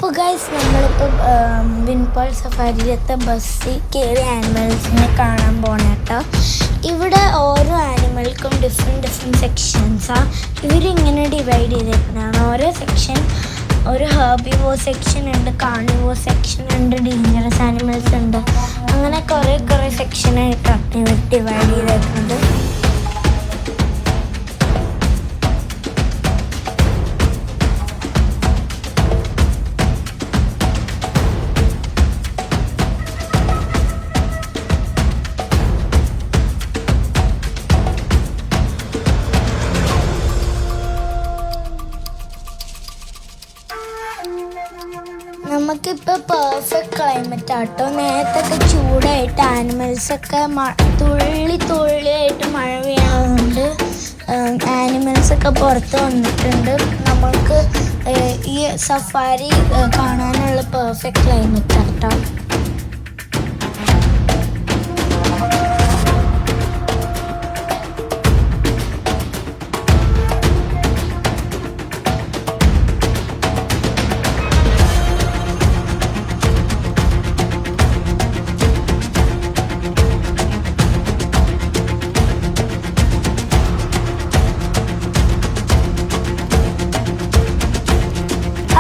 അപ്പോൾ ഗൈസ് നമ്മളിപ്പോൾ വിൻപോൾ സഫാരിയിലത്തെ ബസ്സിൽ കയറി ആനിമൽസിനെ കാണാൻ പോകണം കേട്ടോ. ഇവിടെ ഓരോ ആനിമൽക്കും ഡിഫറെൻറ്റ് സെക്ഷൻസാണ്. ഇവരിങ്ങനെ ഡിവൈഡ് ചെയ്തേക്കുന്നതാണ്. ഓരോ സെക്ഷൻ ഒരു ഹെർബിവോർ സെക്ഷൻ ഉണ്ട്, കാർണിവോർ സെക്ഷൻ ഉണ്ട്, ഡേഞ്ചറസ് ആനിമൽസ് ഉണ്ട്. അങ്ങനെ കുറേ സെക്ഷനായിട്ടാണ് ഇവർ ഡിവൈഡ് ചെയ്തേക്കുന്നത്. നമുക്കിപ്പോൾ പെർഫെക്റ്റ് ക്ലൈമറ്റ് ആട്ടോ. നേരത്തൊക്കെ ചൂടായിട്ട് ആനിമൽസൊക്കെ തുള്ളിയായിട്ട് മഴ വീണതുകൊണ്ട് ആനിമൽസൊക്കെ പുറത്ത് വന്നിട്ടുണ്ട്. നമുക്ക് ഈ സഫാരി കാണാനുള്ള പെർഫെക്റ്റ് ക്ലൈമറ്റ് ആട്ടോ.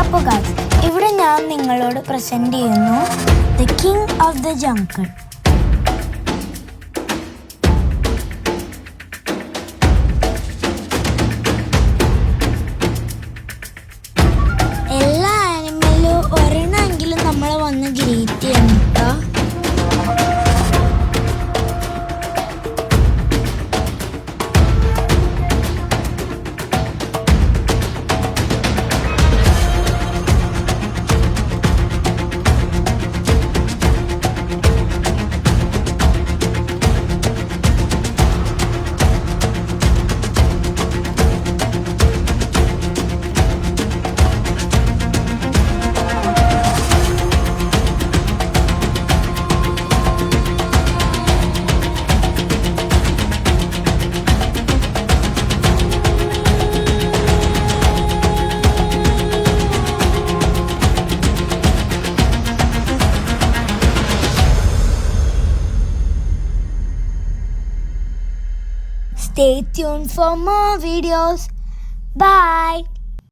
അപ്പോൾ ഗൈസ്, ഇവിടെ ഞാൻ നിങ്ങളോട് പ്രസൻറ്റ് ചെയ്യുന്നു the king of the jungle. എല്ലാ ആനിമലും ഒരെണ്ണമെങ്കിലും നമ്മളെ വന്ന് ഗ്രീറ്റ് ചെയ്യണം കേട്ടോ. Stay tuned for more videos. Bye.